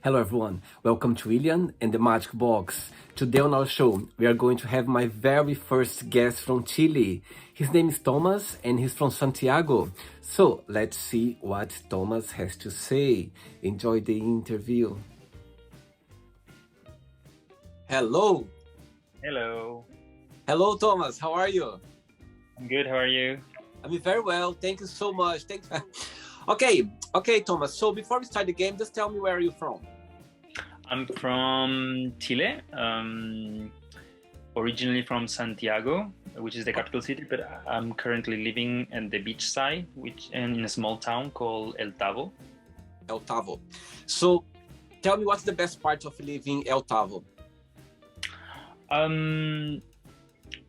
Hello everyone, welcome to William and the Magic Box. Today on our show, we are going to have my very first guest from Chile. His name is Thomas and he's from Santiago. So let's see what Thomas has to say. Enjoy the interview. Hello. Hello. Hello Thomas, how are you? I'm good. How are you? I'm very well, thank you so much. Okay, Thomas, so before we start the game, just tell me where are you from? I'm from Chile, originally from Santiago, which is the capital city, but I'm currently living in the beach side, in a small town called El Tavo. El Tavo. So tell me what's the best part of living El Tavo?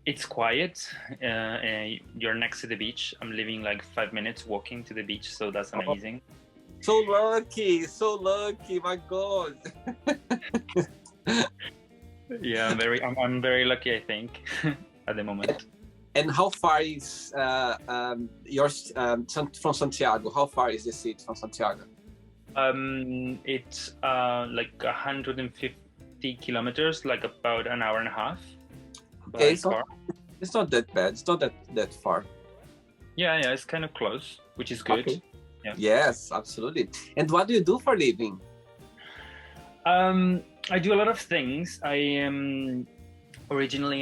It's quiet. You're next to the beach. I'm living like 5 minutes walking to the beach, so that's amazing. So lucky, my God. Yeah, I'm very lucky, I think, at the moment. And how far is yours from Santiago? How far is the city from Santiago? It's like 150 kilometers, like about an hour and a half. Okay, so it's not that bad. It's not that far. Yeah, it's kind of close, which is good. Okay. Yeah. Yes, absolutely. And what do you do for a living? I do a lot of things. Originally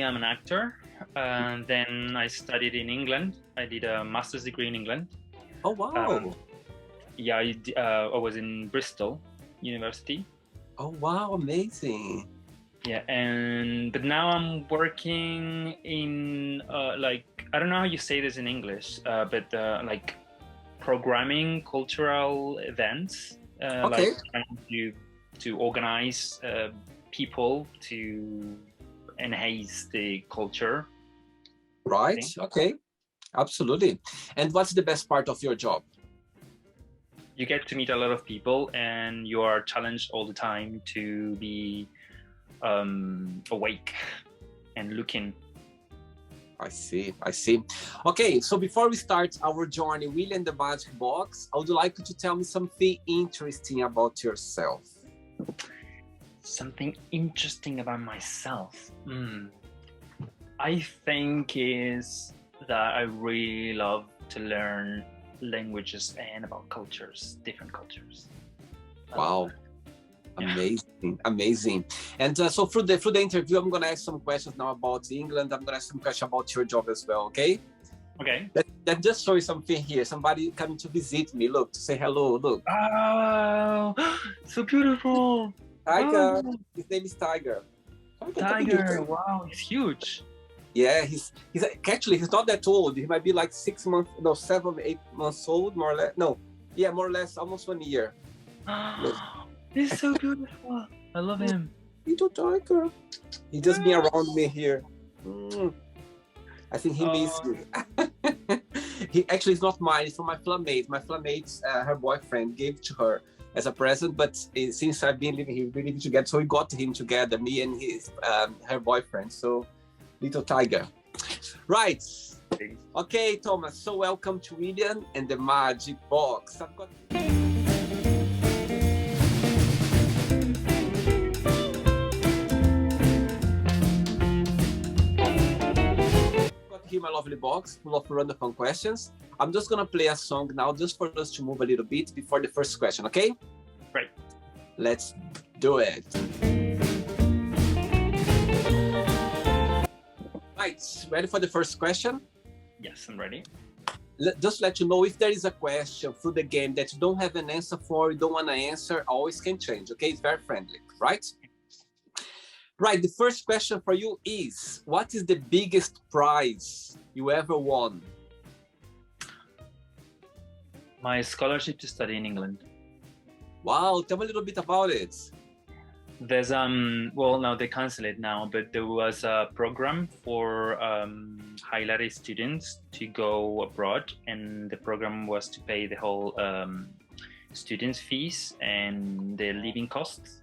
I'm an actor, and then I studied in England. I did a master's degree in England. Oh wow! Yeah, I was in Bristol University. Oh wow, amazing! Yeah, but now I'm working in like, I don't know how you say this in English, but like programming cultural events, Okay. like trying to organize people to enhance the culture. Right. Okay. Absolutely. And what's the best part of your job? You get to meet a lot of people, and you are challenged all the time to be awake and looking. I see. Okay, so before we start our journey, William the Magic Box, I would like you to tell me something interesting about yourself. Something interesting about myself? I think is that I really love to learn languages and about cultures, different cultures. Wow. Amazing. And so through the interview, I'm going to ask some questions now about England. I'm going to ask some questions about your job as well, okay? Okay. Let's just show you something here. Somebody coming to visit me, look, to say hello, look. Oh, so beautiful. Tiger. Oh. His name is Tiger. Tiger, wow, he's huge. Yeah, he's not that old. He might be like 7, 8 months old, more or less. No, yeah, more or less, almost 1 year. He's so beautiful. I love him. Little Tiger. He just been around me here. I think he missed me. He actually is not mine. It's from my flatmate. My flatmate, her boyfriend, gave to her as a present. But since I've been living here, we've been living together, so we got him together, me and his her boyfriend. So, little Tiger. Right. Okay, Thomas. So welcome to William and the Magic Box. I've got here my lovely box full of random fun questions. I'm just gonna play a song now just for us to move a little bit before the first question, okay? Right. Let's do it. Right, ready for the first question? Yes, I'm ready. Just let you know, if there is a question through the game that you don't have an answer for, you don't want to answer, always can change, okay? It's very friendly, right? Right, the first question for you is, what is the biggest prize you ever won? My scholarship to study in England. Wow, tell me a little bit about it. There's well, now they cancel it now, but there was a program for highlighted students to go abroad, and the program was to pay the whole students' fees and the living costs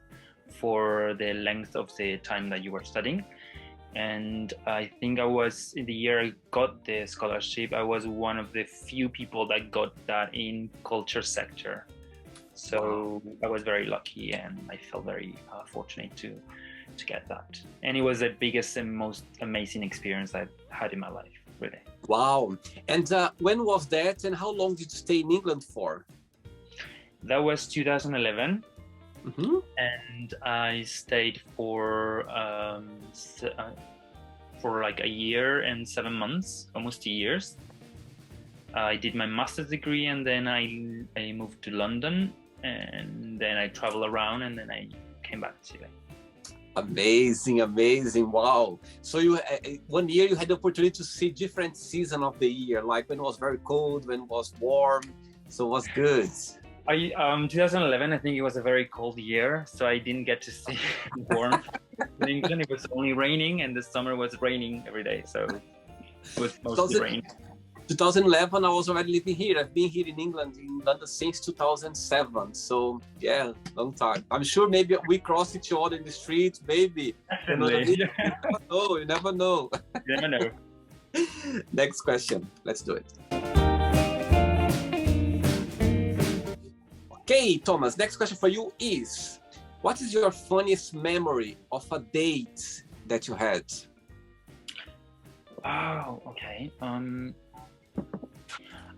for the length of the time that you were studying. And I think I was, in the year I got the scholarship, I was one of the few people that got that in culture sector. So I was very lucky, and I felt very fortunate to get that. And it was the biggest and most amazing experience I've had in my life, really. Wow. And when was that, and how long did you stay in England for? That was 2011. Mm-hmm. And I stayed for like a year and 7 months, almost 2 years. I did my master's degree, and then I moved to London, and then I traveled around, and then I came back to Chile. Amazing, amazing. Wow. So you 1 year you had the opportunity to see different season of the year, like when it was very cold, when it was warm. So it was good. 2011, I think it was a very cold year, so I didn't get to see warmth. In England, it was only raining, and the summer was raining every day, so it was mostly rain. 2011, I was already living here. I've been here in England, in London, since 2007. So yeah, long time. I'm sure maybe we cross each other in the street, maybe. Definitely. You never know. You never know. Next question. Let's do it. Okay, Thomas, next question for you is, what is your funniest memory of a date that you had? Wow, okay.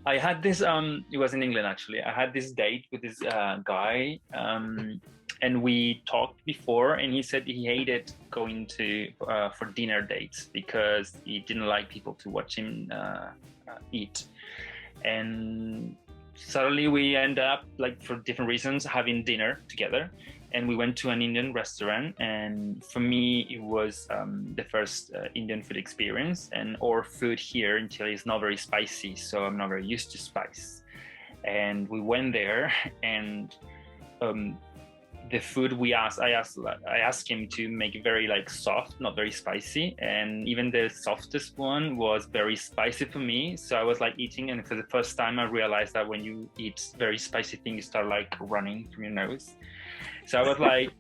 I had this, it was in England actually. I had this date with this guy, and we talked before, and he said he hated going to for dinner dates because he didn't like people to watch him eat. And suddenly we end up, like, for different reasons, having dinner together. And we went to an Indian restaurant, and for me it was the first Indian food experience. And our food here in Chile is not very spicy, so I'm not very used to spice. And we went there, and the food I asked him to make it very, like, soft, not very spicy, and even the softest one was very spicy for me. So I was like eating, and for the first time I realized that when you eat very spicy things, you start like running from your nose. So I was like,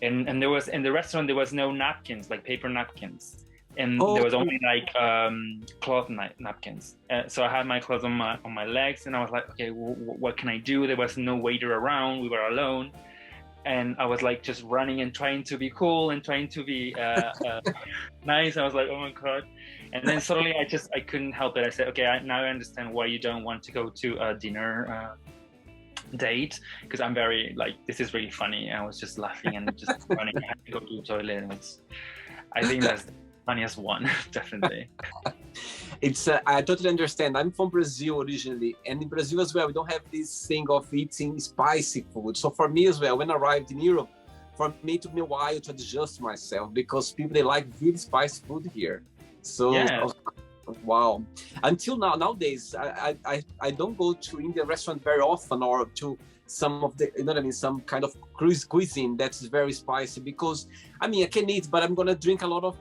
and there was, in the restaurant, there was no napkins, like paper napkins. And there was only like cloth napkins. So I had my clothes on my legs, and I was like, okay, what can I do? There was no waiter around. We were alone. And I was like just running and trying to be cool and trying to be nice. I was like, oh my God. And then suddenly I couldn't help it. I said, okay, now I understand why you don't want to go to a dinner date, because I'm very, like, this is really funny. I was just laughing and just running. I had to go to the toilet. And I think that's the funniest one, definitely. It's I totally understand. I'm from Brazil originally, and in Brazil as well, we don't have this thing of eating spicy food. So for me as well, when I arrived in Europe, for me it took me a while to adjust myself, because people, they like really spicy food here. So yeah. Wow. Until nowadays, I don't go to Indian restaurant very often, or to some of the, you know what I mean, some kind of cuisine that's very spicy, because I mean, I can eat, but I'm gonna drink a lot of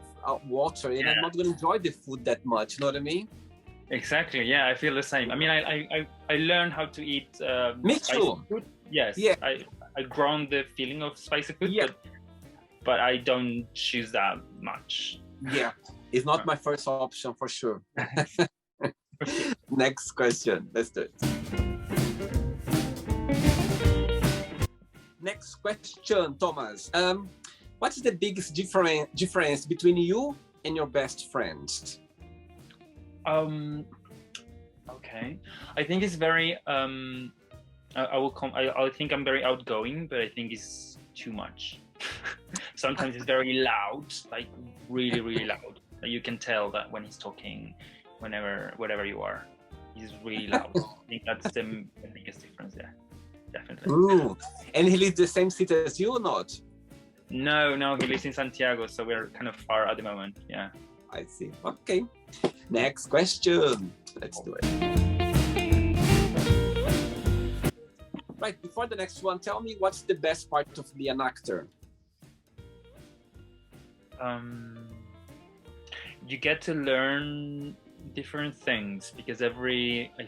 water, and I'm not gonna enjoy the food that much. You know what I mean? Exactly. Yeah, I feel the same. I mean, I learned how to eat Me spicy too. food. Yes. Yeah. I grown the feeling of spicy food, Yeah. but I don't choose that much. Yeah, it's not my first option for sure. Next question. Let's do it. Next question, Thomas. What is the biggest difference between you and your best friend? Okay, I think it's very. I think I'm very outgoing, but I think it's too much. Sometimes it's very loud, like really, really loud. You can tell that when he's talking, wherever you are, he's really loud. I think that's the biggest difference there, definitely. Ooh. And he lives the same city as you or not? No, he lives in Santiago, so we're kind of far at the moment. Yeah. I see. Okay. Next question. Let's do it. Right, before the next one, tell me, what's the best part of being an actor? You get to learn different things, because I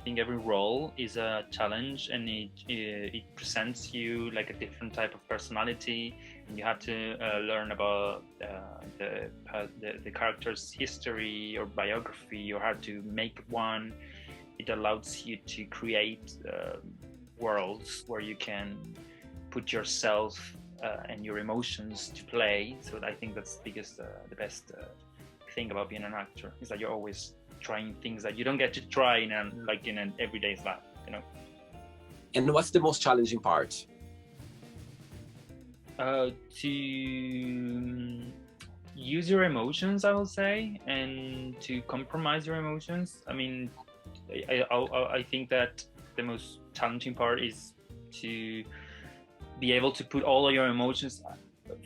think every role is a challenge, and it presents you like a different type of personality, and you have to learn about the character's history or biography, or how to make one. It allows you to create worlds where you can put yourself and your emotions to play. So I think that's the best thing about being an actor, is that you're always trying things that you don't get to try in an everyday life, you know. And what's the most challenging part? To use your emotions, I will say, and to compromise your emotions. I mean, I think that the most challenging part is to be able to put all of your emotions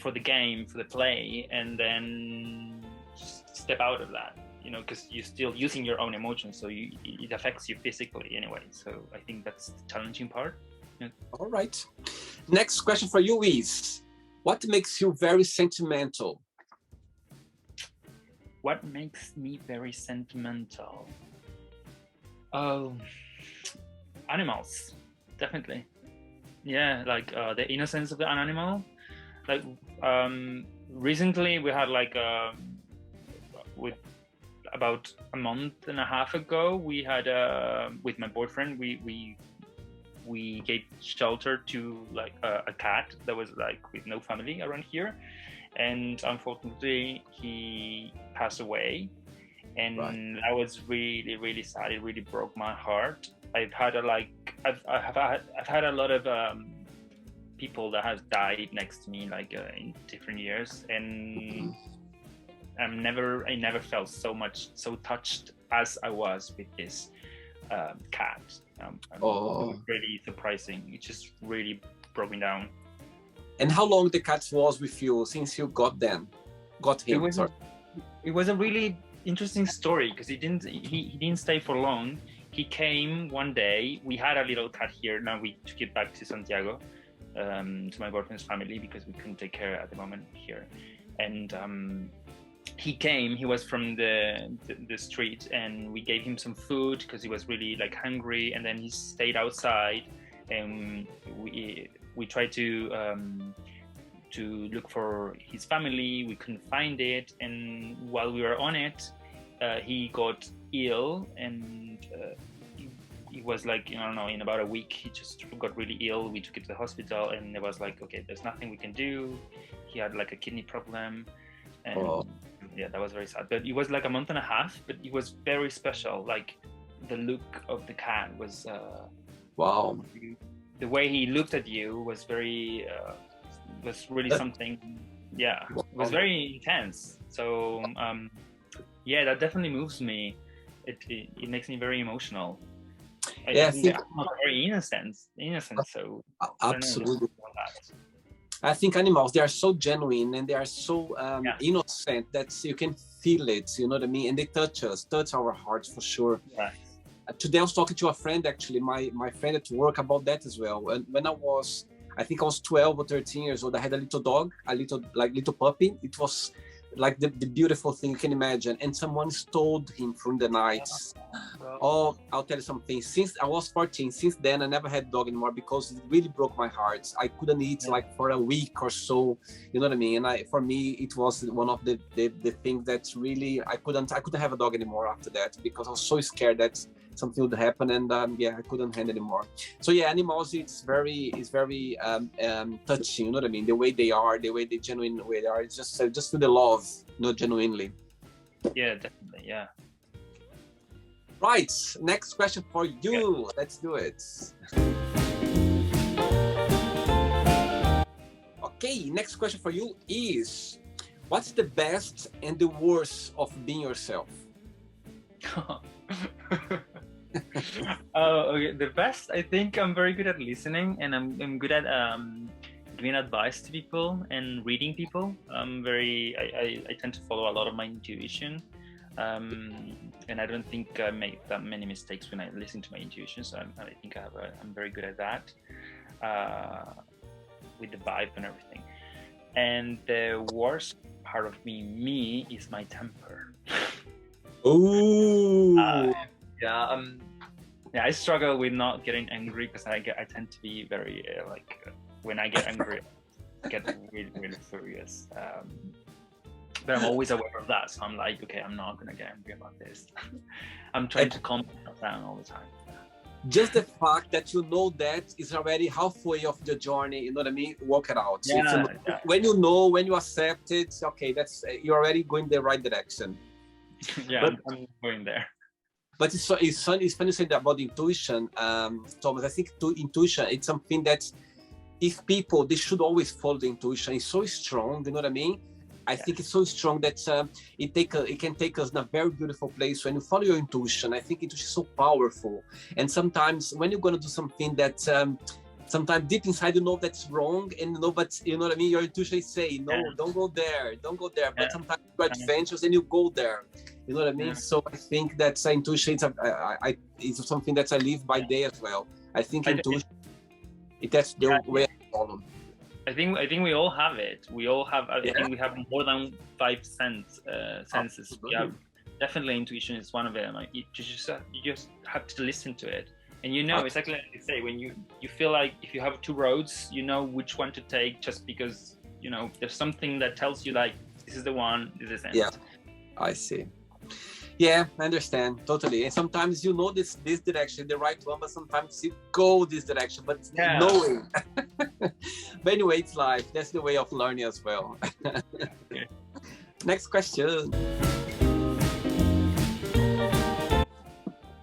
for the game, for the play, and then step out of that, you know, because you're still using your own emotions, so it affects you physically anyway. So I think that's the challenging part. Yeah. All right. Next question for you is, what makes you very sentimental? What makes me very sentimental? Oh, animals, definitely. Yeah, like the innocence of an animal. Like recently we had with about a month and a half ago, we had with my boyfriend, we gave shelter to like a cat that was like with no family around here, and unfortunately he passed away, and Right. that was really, really sad. It really broke my heart. I've had I've had a lot of people that have died next to me, like in different years, and I never felt so touched as I was with this cat. It was really surprising. It just really broke me down. And how long the cat was with you since you got him? It was a really interesting story, because he didn't stay for long. He came one day. We had a little cat here. Now we took it back to Santiago, to my boyfriend's family, because we couldn't take care at the moment here. And he came. He was from the street, and we gave him some food because he was really like hungry. And then he stayed outside, and we tried to look for his family. We couldn't find it, and while we were on it, he got ill, and he was like, I don't know, in about a week he just got really ill. We took him to the hospital, and it was like, okay, there's nothing we can do. He had like a kidney problem, and yeah, that was very sad. But it was like a month and a half, but it was very special. Like the look of the cat was wow. The way he looked at you was very was really something. Yeah, it was very intense. So yeah, that definitely moves me. It makes me very emotional. I think I'm very innocent. So absolutely. I think animals, they are so genuine, and they are so innocent that you can feel it, you know what I mean? And they touch our hearts for sure. Yeah. Today I was talking to a friend, actually, my friend at work, about that as well. And when I think I was 12 or 13 years old, I had a little dog, a little puppy. It was like the beautiful thing you can imagine. And someone stole him from the night. Oh, I'll tell you something. Since I was 14, since then, I never had dog anymore, because it really broke my heart. I couldn't eat like for a week or so, you know what I mean? And for me, it was one of the things that really, I couldn't have a dog anymore after that, because I was so scared that something would happen, and I couldn't handle anymore. So yeah, animals, it's very touching, you know what I mean? The way they are, the genuine way they are, it's just feel the love, not genuinely. Yeah, definitely, yeah. Right, next question for you. Yeah. Let's do it. Okay, next question for you is, what's the best and the worst of being yourself? Okay, the best, I think I'm very good at listening, and I'm good at giving advice to people and reading people. I tend to follow a lot of my intuition, and I don't think I make that many mistakes when I listen to my intuition. So I think I'm very good at that, with the vibe and everything. And the worst part of me is my temper. Oh. Yeah, I struggle with not getting angry, because I tend to be very when I get angry, I get really, really furious. But I'm always aware of that, so I'm like, okay, I'm not gonna get angry about this. I'm trying to calm myself down all the time. just the fact that you know that is already halfway of the journey, you know what I mean? Work it out. When you know, when you accept it, okay, that's you're already going the right direction. Yeah, I'm going there. But it's funny saying about intuition, Thomas. I think intuition, it's something that if people, they should always follow the intuition. It's so strong, you know what I mean? I think it's so strong that it can take us in a very beautiful place. When you follow your intuition, I think intuition is so powerful. And sometimes when you're going to do something that sometimes deep inside you know that's wrong, and but you know what I mean, your intuition is saying, no, don't go there. But sometimes you're adventurous and you go there. You know what I mean? So I think that intuition is something that I live by day as well. I think intuition, that's the way I follow. I think we all have it. We all have. I think we have more than 5 senses. Yeah, definitely intuition is one of them. Like you just have to listen to it, and exactly like you say. When you feel like if you have 2 roads, you know which one to take, just because there's something that tells you like this is the one, this is it. Yeah, I see. Yeah, I understand totally. And sometimes this direction, the right one, but sometimes you go this direction, but knowing. But anyway, it's life. That's the way of learning as well. Next question.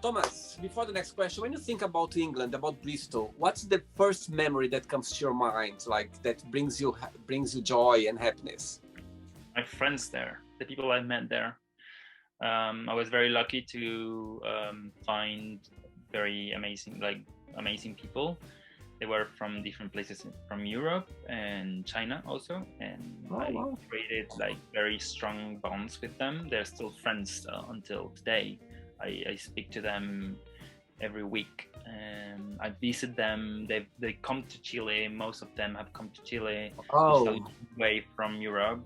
Thomas, before the next question, when you think about England, about Bristol, what's the first memory that comes to your mind, like that brings you joy and happiness? My friends there, the people I met there. I was very lucky to find very amazing people. They were from different places from Europe and China also, and I created like very strong bonds with them. They're still friends until today. I speak to them every week, and I visit them. They come to Chile. Most of them have come to Chile, away from Europe.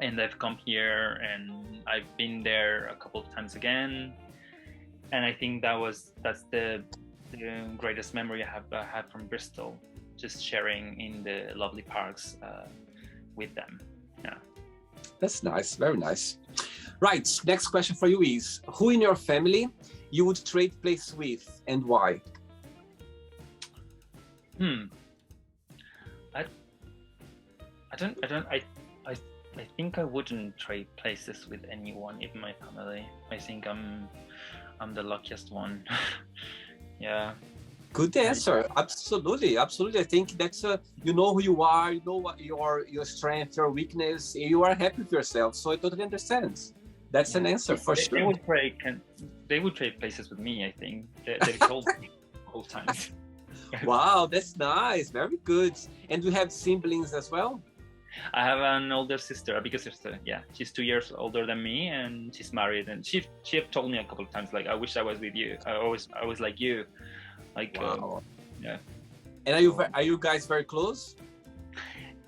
And they've come here, and I've been there a couple of times again. And I think that's the greatest memory I have from Bristol, just sharing in the lovely parks with them. Yeah, that's nice, very nice. Right, next question for you is: who in your family you would trade places with, and why? I think I wouldn't trade places with anyone in my family. I think I'm the luckiest one. Yeah. Good answer. Absolutely. I think that's you know who you are. You know what your strength, your weakness. You are happy with yourself. So I totally understand. That's an answer for sure. They would trade places with me. I think they told me all times. Wow, that's nice. Very good. And we have siblings as well. I have an older sister, a bigger sister. Yeah, she's 2 years older than me, and she's married. And she have told me a couple of times, like, I wish I was with you. I was like you, like, wow. Yeah. And are you guys very close?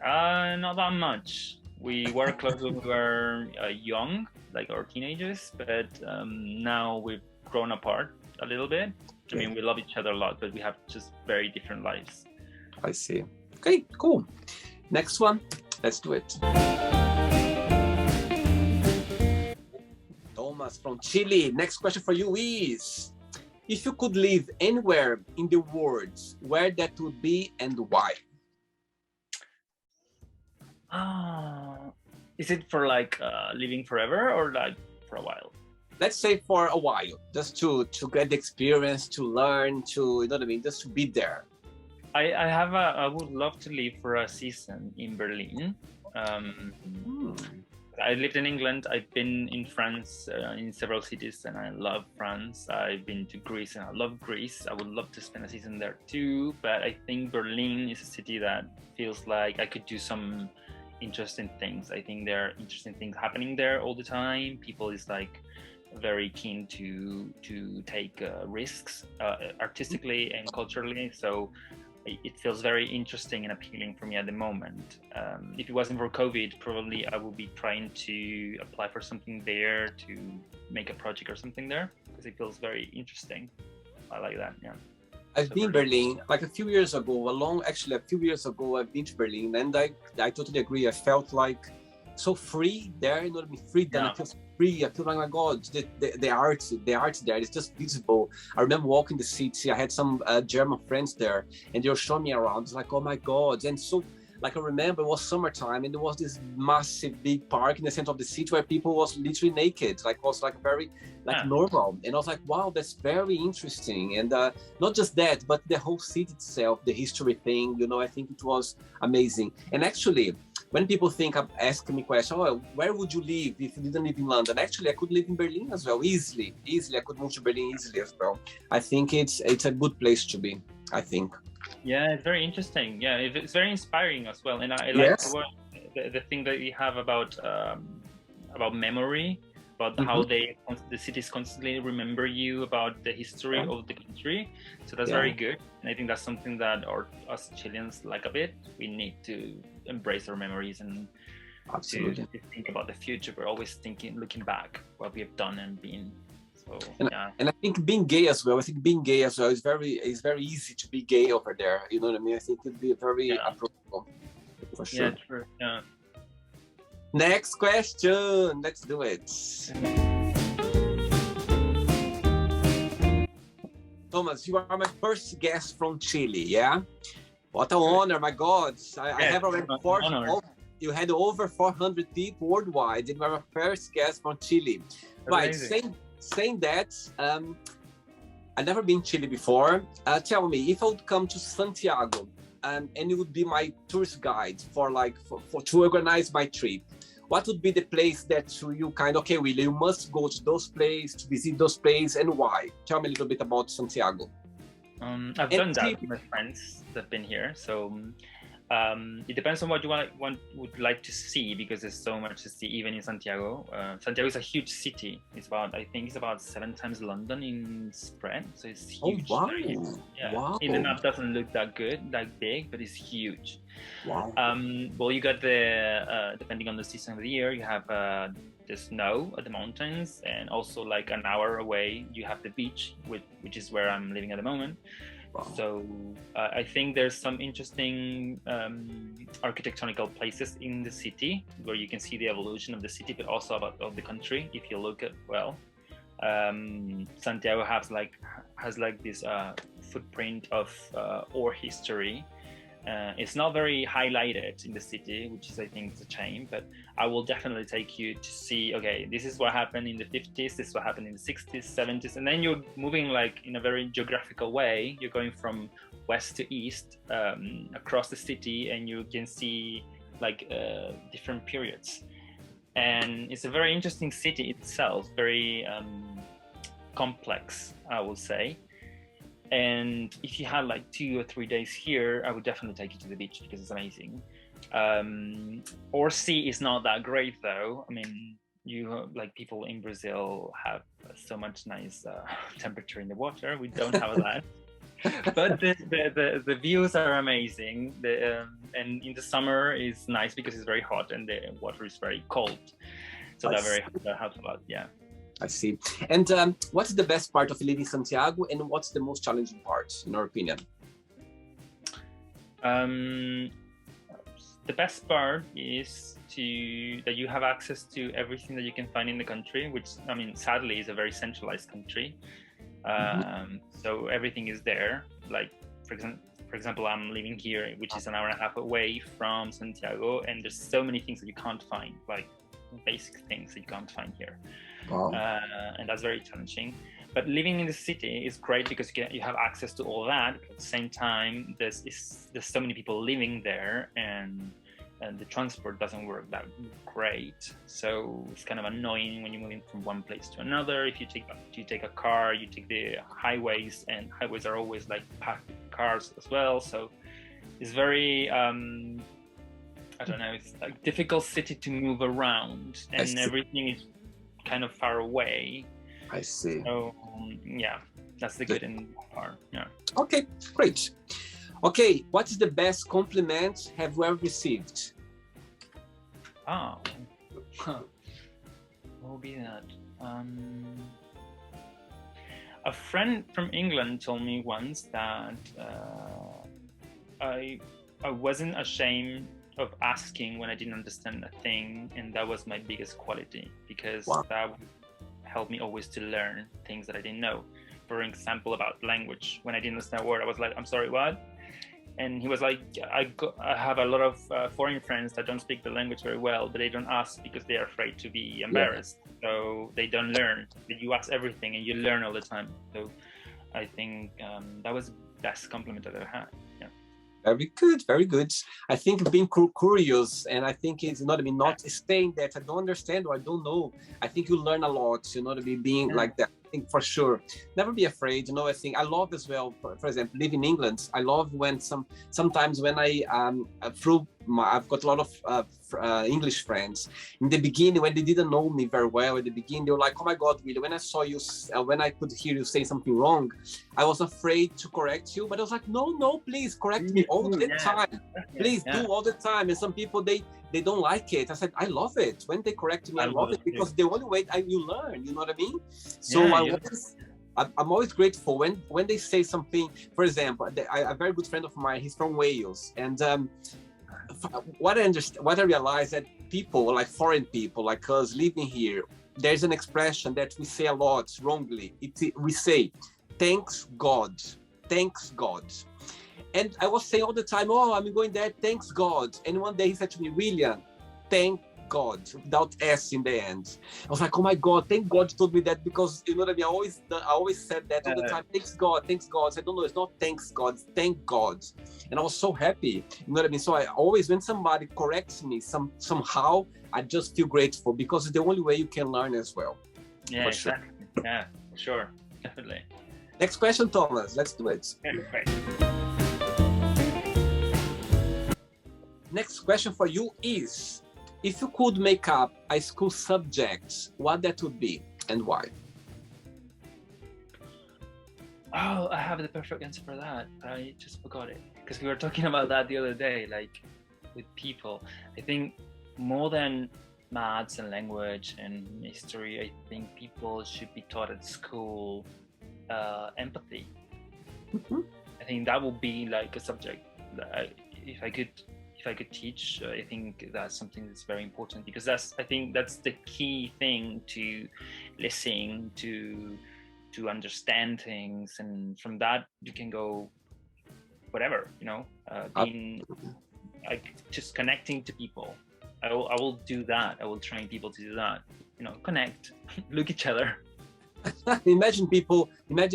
Not that much. We were close when we were young, like our teenagers, but now we've grown apart a little bit. I mean, we love each other a lot, but we have just very different lives. I see. Okay, cool. Next one. Let's do it. Thomas from Chile. Next question for you is: if you could live anywhere in the world, where that would be and why? Is it for like living forever or like for a while? Let's say for a while, just to get the experience, to learn, to, you know what I mean, just to be there. I would love to live for a season in Berlin. I lived in England. I've been in France in several cities, and I love France. I've been to Greece, and I love Greece. I would love to spend a season there too. But I think Berlin is a city that feels like I could do some interesting things. I think there are interesting things happening there all the time. People is like very keen to take risks artistically and culturally. So it feels very interesting and appealing for me at the moment. If it wasn't for COVID, probably I would be trying to apply for something there, to make a project or something there, because it feels very interesting. I like that, yeah. I've been in Berlin like a few years ago, I've been to Berlin, and I totally agree. I felt like so free there, you know what I mean? Freedom. Yeah. free. I feel like, my God, the art there is just visible. I remember walking the city. I had some German friends there, and they were showing me around. It's like, oh my God. And so, like, I remember it was summertime, and there was this massive big park in the center of the city where people was literally naked, like was like very normal. And I was like, wow, that's very interesting. And not just that, but the whole city itself, the history thing, you know, I think it was amazing. And actually, when people ask me questions, oh, where would you live if you didn't live in London? Actually, I could live in Berlin as well, easily. I could move to Berlin easily as well. I think it's a good place to be, I think. Yeah, it's very interesting. Yeah, it's very inspiring as well. And I like the thing that you have about memory, about how the cities constantly remember you about the history of the country. So that's very good. And I think that's something that us Chileans like a bit. We need to embrace our memories and to think about the future. We're always looking back what we have done and been. So, and I think being gay as well. Is very easy to be gay over there. You know what I mean? I think it'd be very approachable for sure. Yeah, true. Yeah. Next question. Let's do it. Thomas, you are my first guest from Chile. Yeah. What an honor! My God, I have already you had over 400 people worldwide, and you are my first guest from Chile. Right. Saying that, I've never been to Chile before. Tell me, if I would come to Santiago and you would be my tourist guide for to organize my trip, what would be the place that you Willie, you must go to those places, to visit those places, and why? Tell me a little bit about Santiago. I've done that with my friends that have been here, so it depends on what you would like to see, because there's so much to see even in Santiago. Santiago is a huge city. I think it's about 7 times London in spread, so it's huge. Oh, wow. Yeah. Wow. In the map doesn't look that big, but it's huge. Wow. Well, you got the depending on the season of the year, you have the snow at the mountains, and also like an hour away you have the beach, which is where I'm living at the moment. Wow. So I think there's some interesting architectonical places in the city where you can see the evolution of the city, but also of the country if you look at Santiago has this footprint of ore history. It's not very highlighted in the city, which is, I think, it's a shame, but I will definitely take you to see, okay, this is what happened in the 50s, this is what happened in the 60s, 70s, and then you're moving in a very geographical way. You're going from west to east across the city, and you can see different periods. And it's a very interesting city itself, very complex, I would say. And if you had 2 or 3 days here, I would definitely take you to the beach because it's amazing. Or sea is not that great though. I mean, you people in Brazil have so much nice temperature in the water. We don't have that. But the views are amazing. And in the summer is nice because it's very hot and the water is very cold. So that helps a lot. Yeah. I see. And what's the best part of living in Santiago, and what's the most challenging part, in your opinion? The best part is that you have access to everything that you can find in the country, which, I mean, sadly is a very centralized country. So everything is there. For example, I'm living here, which is an hour and a half away from Santiago, and there's so many things that you can't find, basic things that you can't find here. Wow. And that's very challenging. But living in the city is great because you have access to all that. But at the same time, there's so many people living there, and the transport doesn't work that great. So it's kind of annoying when you're moving from one place to another. If you take a car, you take the highways, and highways are always packed with cars as well. So it's very I don't know, it's a difficult city to move around, and everything is kind of far away. I see. So yeah, that's the good and hard. Yeah. Okay, great. Okay, what is the best compliment have you ever received? Oh, what will be that? A friend from England told me once that I wasn't ashamed of asking when I didn't understand a thing, and that was my biggest quality, because Wow. that helped me always to learn things that I didn't know. For example, about language, when I didn't understand a word, I was like, I'm sorry, what? And he was like, I have a lot of foreign friends that don't speak the language very well, but they don't ask because they are afraid to be embarrassed. So they don't learn. But you ask everything and you learn all the time. So I think that was the best compliment I've ever had. Yeah. Very good, very good. I think being curious, and I think it's, you know what I mean, not saying that I don't understand or I don't know. I think you learn a lot, you know what I mean, being like that. I think for sure. Never be afraid, you know. I think I love as well, for example, live in England. I love when sometimes when I've got a lot of English friends. In the beginning, when they didn't know me very well, at the beginning, they were like, oh my God, really, when I saw you, when I could hear you say something wrong, I was afraid to correct you, but I was like, no, please correct me all the time. Please do all the time. And some people, they don't like it. I said, I love it. When they correct me, I love it, because the only way you learn, you know what I mean? So I'm always grateful when they say something. For example, a very good friend of mine, he's from Wales, and what I realized, that people, like foreign people like us living here, there's an expression that we say a lot wrongly. We say, thanks God, thanks God. And I was saying all the time, oh, I'm going there, thanks God. And one day he said to me, William, thank God, without S in the end. I was like, oh my God, thank God you told me that, because you know what I mean? I always said that all the time, thanks God, thanks God. I said, no, it's not thanks God, it's thank God. And I was so happy, you know what I mean? So I always, when somebody corrects me somehow, I just feel grateful, because it's the only way you can learn as well. Yeah, exactly. Sure. Yeah, sure, definitely. Next question, Thomas, let's do it. Great. Next question for you is, if you could make up a school subject, what that would be and why? Oh, I have the perfect answer for that. I just forgot it, because we were talking about that the other day, like with people. I think more than maths and language and history, I think people should be taught at school empathy. Mm-hmm. I think that would be like a subject that if I could teach, I think that's something that's very important, because I think that's the key thing to listen to understand things, and from that you can go whatever, you know, being like just connecting to people. I will do that. I will train people to do that, you know, connect, look each other. Imagine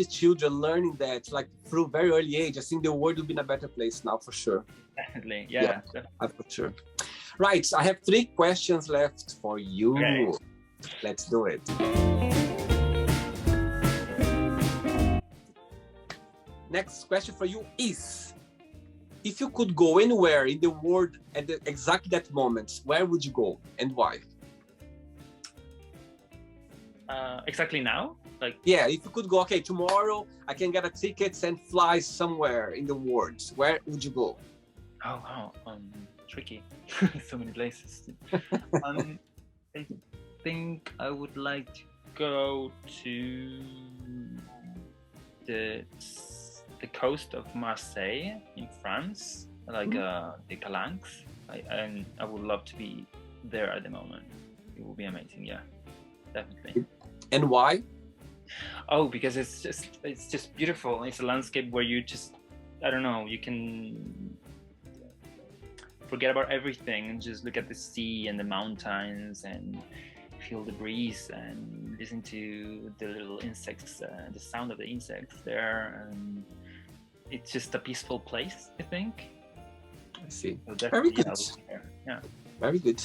children learning that like through very early age. I think the world will be in a better place now, for sure. Definitely, yeah. For sure. Right, I have 3 questions left for you. Okay. Let's do it. Next question for you is, if you could go anywhere in the world at exactly that moment, where would you go and why? Exactly now? Like, yeah, if you could go, okay, tomorrow I can get a ticket and fly somewhere in the world, where would you go? Oh, wow, tricky. So many places. I think I would like to go to the coast of Marseille in France, like the Calanques. And I would love to be there at the moment. It would be amazing, yeah, definitely. And why? Oh, because it's just beautiful. It's a landscape where you just, I don't know, you can forget about everything and just look at the sea and the mountains and feel the breeze and listen to the little insects, the sound of the insects there. And it's just a peaceful place, I think. I see. So very good. Yeah. Very good.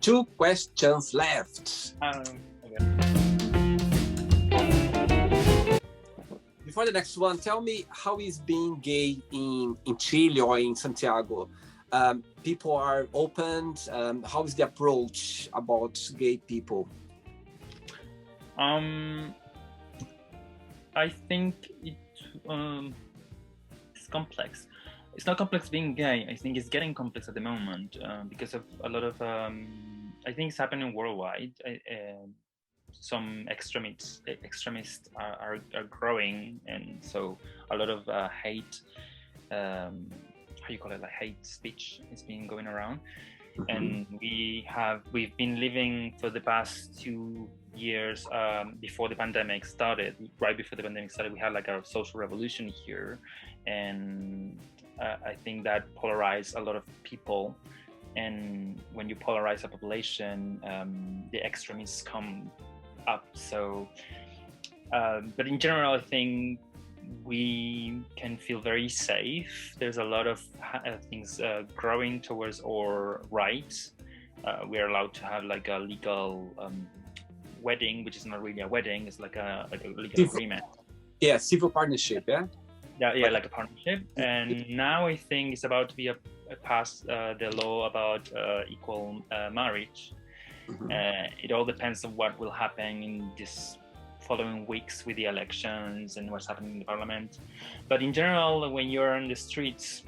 2 questions left. Okay. Before the next one, tell me, how is being gay in Chile or in Santiago? People are open. How is the approach about gay people? I think it's complex. It's not complex being gay. I think it's getting complex at the moment because of a lot of. I think it's happening worldwide. Some extremists are growing, and so a lot of hate how you call it, like hate speech has been going around. And we've been living for the past 2 years before the pandemic started. Right before the pandemic started, we had like a social revolution here, and I think that polarized a lot of people. And when you polarize a population, the extremists come up. So, but in general, I think we can feel very safe. There's a lot of things growing towards our rights. We are allowed to have like a legal wedding, which is not really a wedding. It's like a legal agreement. Yeah, civil partnership. Yeah. Yeah, like a partnership. And now I think it's about to be passed the law about equal marriage. It all depends on what will happen in this following weeks with the elections and what's happening in the parliament. But in general, when you're on the streets,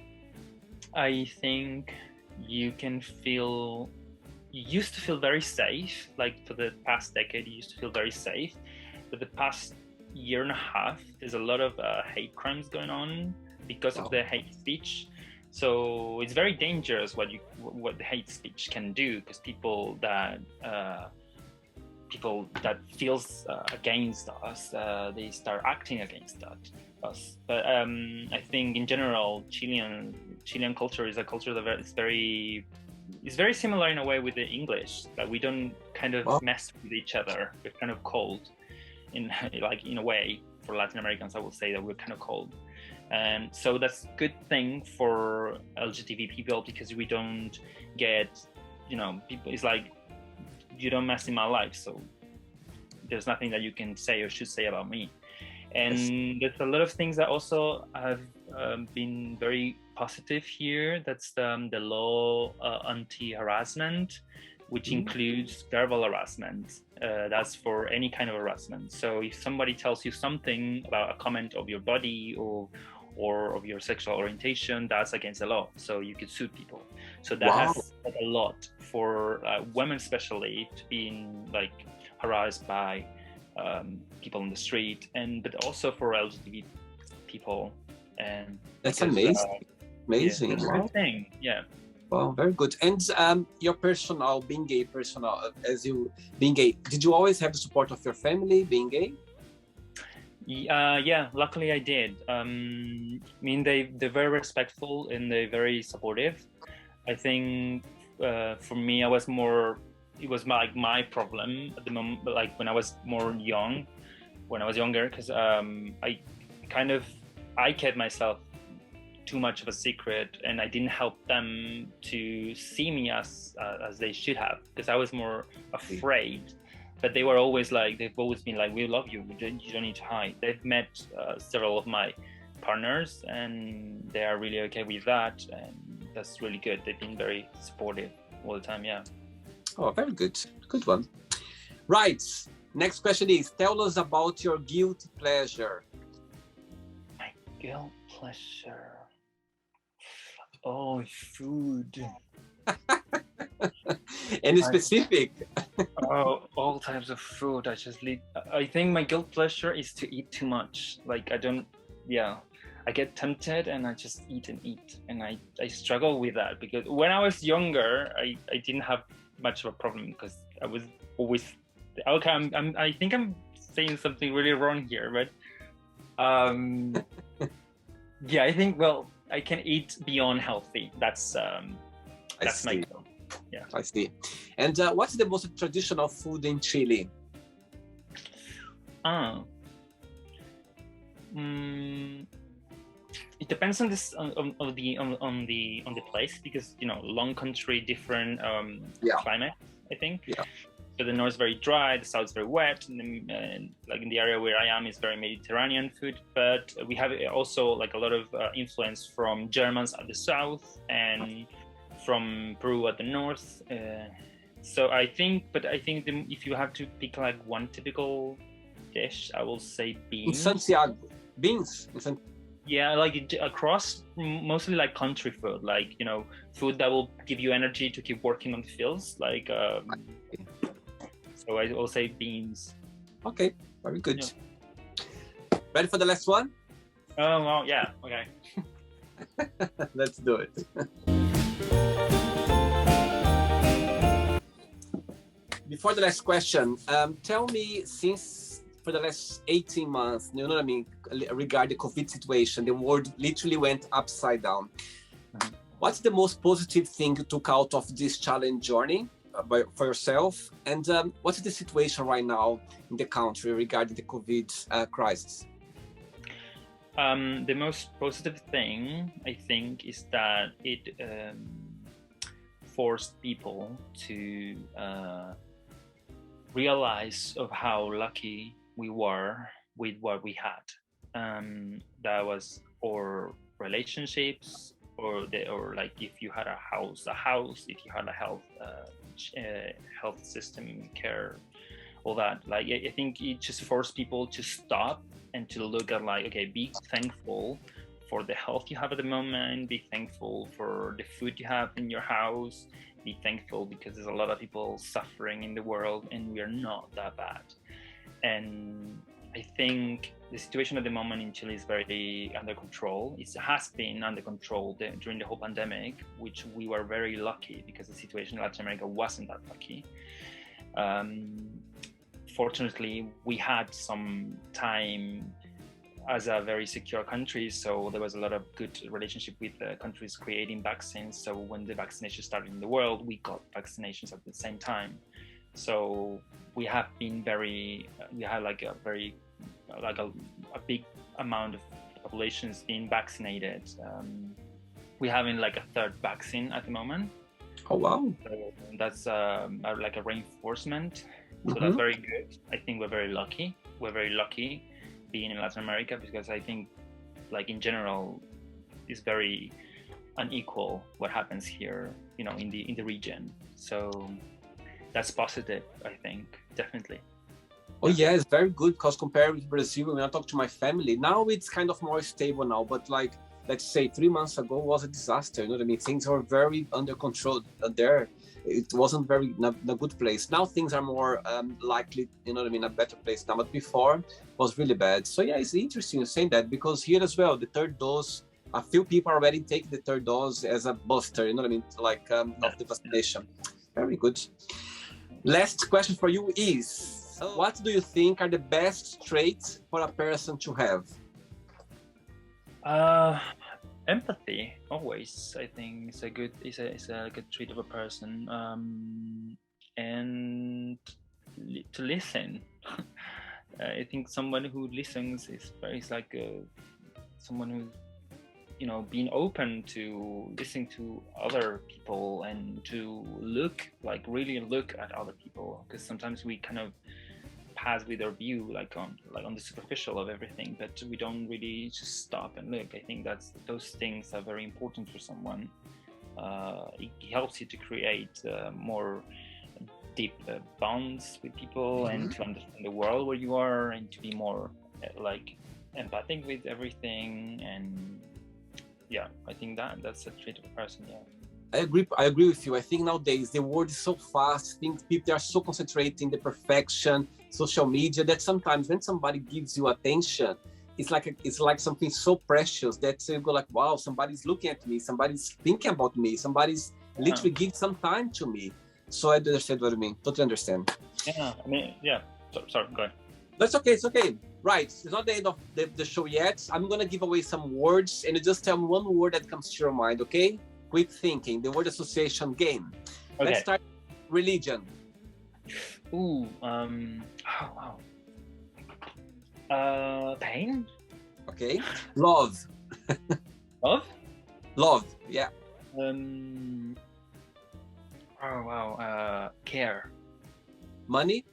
I think you used to feel very safe. Like for the past decade, you used to feel very safe. But the past year and a half, there's a lot of hate crimes going on because of the hate speech. So it's very dangerous what the hate speech can do, because people that feels against us, they start acting against us. But I think in general, Chilean culture is a culture that is very similar in a way with the English. That we don't kind of mess with each other. We're kind of cold, in a way. For Latin Americans, I would say that we're kind of cold. So that's a good thing for LGBT people, because we don't get, people. It's like, you don't mess in my life, so there's nothing that you can say or should say about me. And there's a lot of things that also have been very positive here. That's the law anti-harassment, which includes verbal harassment. That's for any kind of harassment. So if somebody tells you something about a comment of your body or of your sexual orientation, that's against the law. So you could sue people. So that has a lot for women, especially, to being harassed by people on the street, but also for LGBT people. And that's amazing. Amazing. Yeah, wow. Good thing. Yeah. Wow, very good. And your being gay, as you being gay, did you always have the support of your family being gay? Yeah, luckily I did. I mean, they're very respectful and they're very supportive. I think for me, it was my problem at the moment, like when I was younger, because I kept myself too much of a secret, and I didn't help them to see me as they should have, because I was more afraid. But they've always been like, we love you, you don't need to hide. They've met several of my partners, and they are really okay with that, and that's really good. They've been very supportive all the time. Yeah. Oh, very good. Good one. Right. Next question is, tell us about your guilty pleasure. My guilt pleasure. Oh, food. Any specific? All types of food. I think my guilt pleasure is to eat too much. I get tempted and I just eat and eat. And I struggle with that, because when I was younger, I didn't have much of a problem, because I was always, okay, I think I'm saying something really wrong here, but yeah, I think, I can eat beyond healthy. That's my goal. Yeah, I see. And what's the most traditional food in Chile? It depends on the place, because long country, different climate, I think. Yeah. So the north is very dry, the south is very wet, and like in the area where I am is very Mediterranean food. But we have also a lot of influence from Germans at the south and from Peru at the north. So I think if you have to pick one typical dish, I will say beans. In Santiago, beans. Yeah, across mostly country food, food that will give you energy to keep working on the fields, So I will say beans. Okay, very good. Yeah. Ready for the last one? Oh, well, yeah, okay. Let's do it. Before the last question, tell me, since for the last 18 months, you know what I mean, regarding the COVID situation, the world literally went upside down. What's the most positive thing you took out of this challenge journey for yourself? And what's the situation right now in the country regarding the COVID crisis? The most positive thing, I think, is that it forced people to realize of how lucky we were with what we had. That was our relationships, or like if you had a house, if you had a health system, care, all that. Like I think it just forced people to stop and to look at, like, okay, be thankful for the health you have at the moment, be thankful for the food you have in your house, be thankful because there's a lot of people suffering in the world and we are not that bad. And I think the situation at the moment in Chile is very under control. It has been under control during the whole pandemic, which we were very lucky because the situation in Latin America wasn't that lucky. Fortunately, we had some time as a very secure country, so there was a lot of good relationship with countries creating vaccines. So when the vaccination started in the world, we got vaccinations at the same time. So we have been we had like a big amount of populations being vaccinated. We're having like a third vaccine at the moment. Oh wow! So that's like a reinforcement. So that's very good. I think we're very lucky. We're very lucky being in Latin America, because I think, like in general, it's very unequal what happens here, you know, in the region. So that's positive, I think, definitely. Oh yeah, it's very good, because compared with Brazil, when I talk to my family, now it's kind of more stable now, but like, let's say 3 months ago was a disaster, you know what I mean? Things were very under control there. It wasn't very in a good place. Now things are more likely, you know what I mean, a better place now, but before was really bad. So yeah, it's interesting you're saying that, because here as well, the third dose, a few people already take the third dose as a booster, you know what I mean, like of the vaccination. Very good. Last question for you is, what do you think are the best traits for a person to have? Empathy, always. I think it's a good trait of a person, and to listen. I think someone who listens is like someone who, you know, being open to listening to other people and to really look at other people, because sometimes we kind of pass with our view like on the superficial of everything, but we don't really just stop and look. I think those things are very important for someone. It helps you to create more deep bonds with people, and to understand the world where you are, and to be more like empathic with everything. And yeah, I think that's a trait of a person. Yeah, I agree with you. I think nowadays the world is so fast. I think people are so concentrated in the perfection, social media, that sometimes when somebody gives you attention, it's like something so precious that you go like, wow, somebody's looking at me, somebody's thinking about me, somebody's literally giving some time to me. So I understand what you mean. Totally understand. Yeah, I mean, yeah. Sorry, go ahead. That's okay. It's okay. Right. It's not the end of the show yet. I'm gonna give away some words, and you just tell me one word that comes to your mind. Okay? Quick thinking. The word association game. Okay. Let's start. Religion. Ooh. Oh wow. Pain. Okay. Love. Love. Love. Yeah. Oh wow. Care. Money.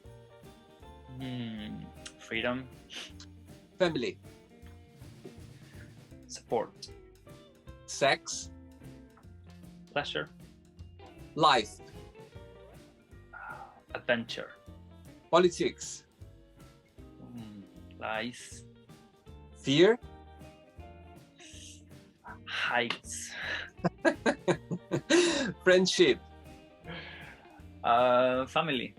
Freedom. Family. Support. Sex. Pleasure. Life. Adventure. Politics. Lies. Fear. Heights. Friendship. Family.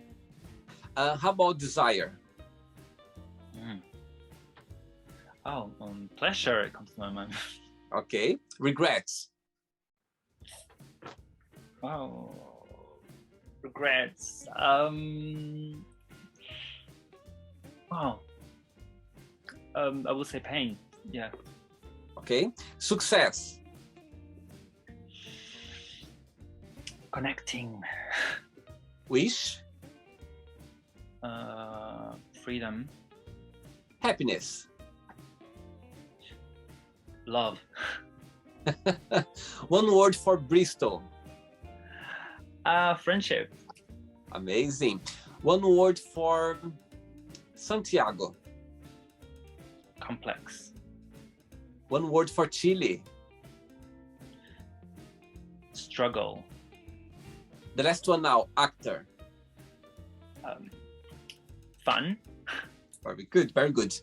How about desire? Pleasure comes to my mind. Okay. Regrets. Wow. Regrets. Wow. I will say pain. Yeah. Okay. Success. Connecting. Wish. Freedom. Happiness. Love. One word for Bristol. Friendship. Amazing. One word for Santiago. Complex. One word for Chile. Struggle. The last one now, actor. Fun. Very good, very good.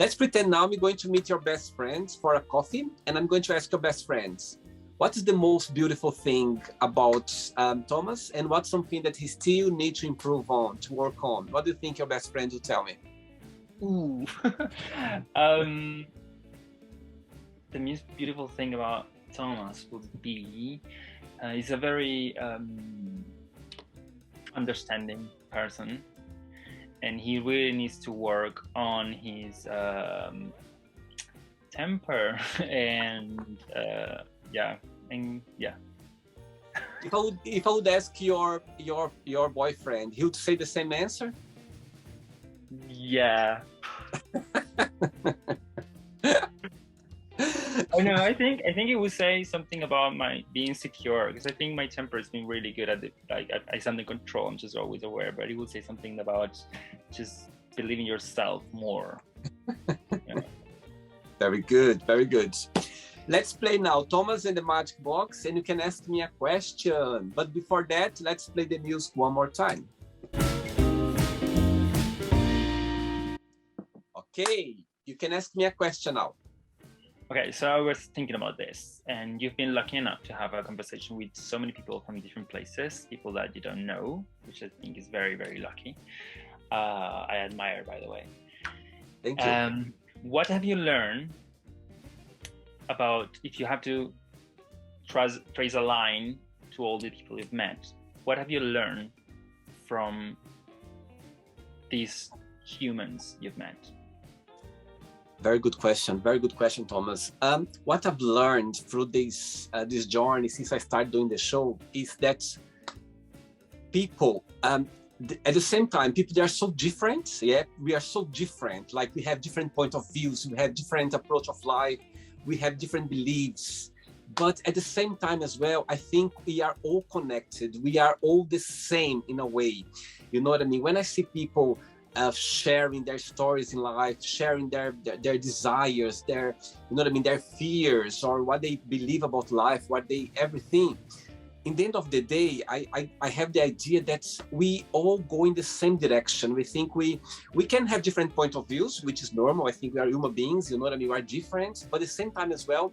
Let's pretend now I'm going to meet your best friends for a coffee, and I'm going to ask your best friends, what is the most beautiful thing about Thomas, and what's something that he still needs to improve on, to work on? What do you think your best friend will tell me? Ooh. The most beautiful thing about Thomas would be he's a very understanding person, and he really needs to work on his temper and yeah. If I would ask your boyfriend, he would say the same answer? Yeah. Oh no, I think he would say something about my being secure, because I think my temper has been really good at it. Like I something control. I'm just always aware, but he would say something about just believing yourself more. Yeah. Very good, very good. Let's play now, Thomas and the Magic Box, and you can ask me a question. But before that, let's play the music one more time. Okay, you can ask me a question now. Okay, so I was thinking about this, and you've been lucky enough to have a conversation with so many people from different places, people that you don't know, which I think is very, very lucky. I admire, by the way. Thank you. What have you learned about, if you have to trace a line to all the people you've met, what have you learned from these humans you've met? Very good question, Thomas. What I've learned through this journey since I started doing the show is that people, at the same time, people, they are so different. Yeah, we are so different. Like, we have different point of views, we have different approach of life, we have different beliefs. But at the same time as well, I think we are all connected. We are all the same in a way. You know what I mean? When I see people sharing their stories in life, sharing their desires, their, you know what I mean, their fears, or what they believe about life, everything. In the end of the day, I have the idea that we all go in the same direction. We think we can have different point of views, which is normal. I think we are human beings, you know what I mean? We are different, but at the same time as well,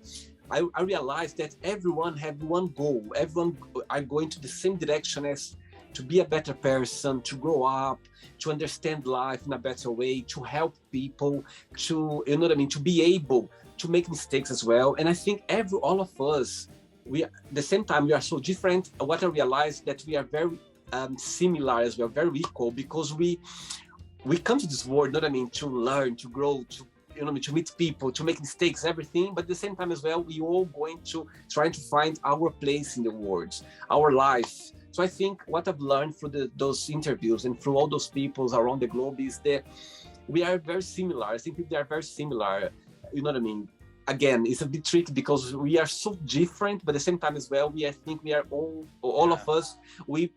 I realized that everyone have one goal. Everyone are going to the same direction, as to be a better person, to grow up, to understand life in a better way, to help people, to, you know what I mean, to be able to make mistakes as well. And I think all of us, we at the same time, we are so different. What I realized, that we are very similar as well, very equal, because we come to this world, you know what I mean, to learn, to grow, to, you know, to meet people, to make mistakes, everything. But at the same time as well, we all going to try to find our place in the world, our life. So I think what I've learned through those interviews and through all those people around the globe is that we are very similar. I think they are very similar. You know what I mean? Again, it's a bit tricky because we are so different, but at the same time as well, I think we are all of us, we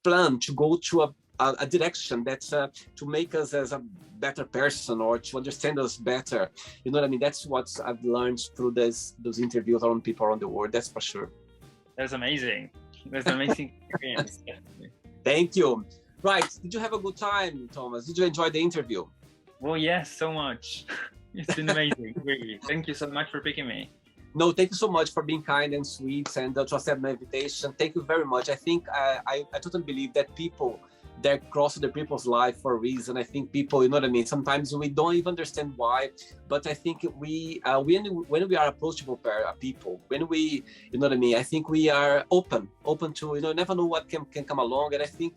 plan to go to a direction that's to make us as a better person, or to understand us better. You know what I mean? That's what I've learned through those interviews around people around the world. That's for sure. That's amazing. That's an amazing experience. Thank you. Right. Did you have a good time, Thomas? Did you enjoy the interview? Well, yes, so much. It's been amazing, really. Thank you so much for picking me. No, thank you so much for being kind and sweet, and to accept my invitation. Thank you very much. I think I totally believe that people that cross the people's life for a reason. I think people, you know what I mean? Sometimes we don't even understand why, but I think when we are approachable people, when we, you know what I mean? I think we are open to, you know, never know what can come along. And I think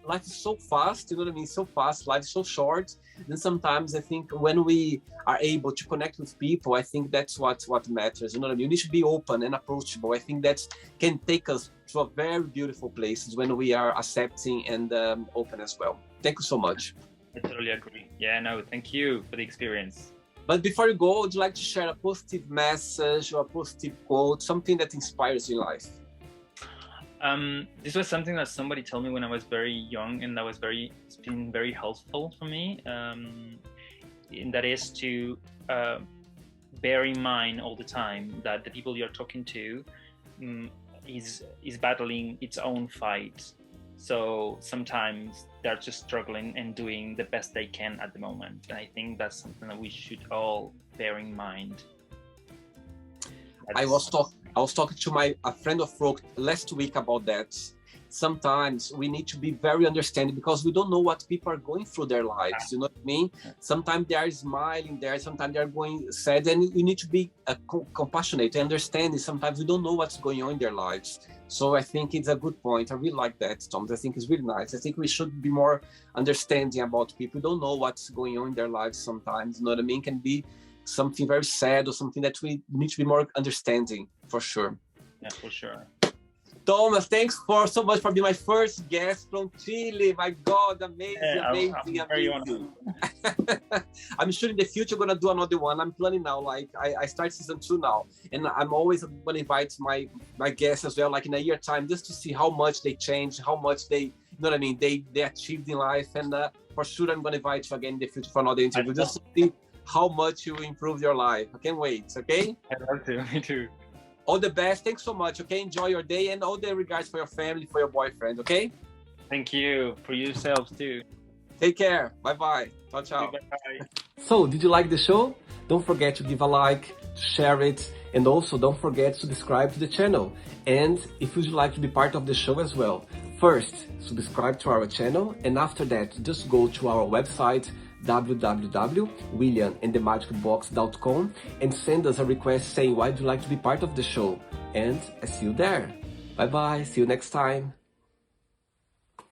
life is so fast, you know what I mean? So fast, life is so short. And sometimes I think when we are able to connect with people, I think that's what matters. You know what I mean? You need to be open and approachable. I think that can take us to a very beautiful places when we are accepting and open as well. Thank you so much. I totally agree. Yeah, no, thank you for the experience. But before you go, would you like to share a positive message or a positive quote, something that inspires your life? This was something that somebody told me when I was very young, and it's been very helpful for me. And that is to bear in mind all the time that the people you're talking to is battling its own fight. So sometimes they're just struggling and doing the best they can at the moment. And I think that's something that we should all bear in mind. I was talking to a friend of work last week about that. Sometimes we need to be very understanding because we don't know what people are going through their lives. You know what I mean? Sometimes they are smiling there, sometimes they are going sad, and you need to be compassionate and understanding. Sometimes we don't know what's going on in their lives. So I think it's a good point. I really like that, Tom. I think it's really nice. I think we should be more understanding about people. We don't know what's going on in their lives sometimes. You know what I mean? It can be something very sad or something that we need to be more understanding, for sure. Yeah, for sure. Thomas, thanks so much for being my first guest from Chile. My God, amazing. I'm sure in the future I'm gonna do another one. I'm planning now. Like I start season 2 now, and I'm always gonna invite my guests as well. Like in a year time, just to see how much they change, how much they, you know what I mean, they achieved in life. And for sure, I'm gonna invite you again in the future for another interview, just to see how much you improved your life. I can't wait. Okay. I'd love to. Me too. All the best. Thanks so much. Okay. Enjoy your day and all the regards for your family, for your boyfriend. Okay. Thank you. For yourselves too. Take care. Bye-bye. Ciao, ciao. Bye-bye. So, did you like the show? Don't forget to give a like, share it, and also don't forget to subscribe to the channel. And if you'd like to be part of the show as well, first, subscribe to our channel, and after that, just go to our website, www.williamandthemagicbox.com, and send us a request saying why you'd like to be part of the show. And I see you there. Bye bye, see you next time.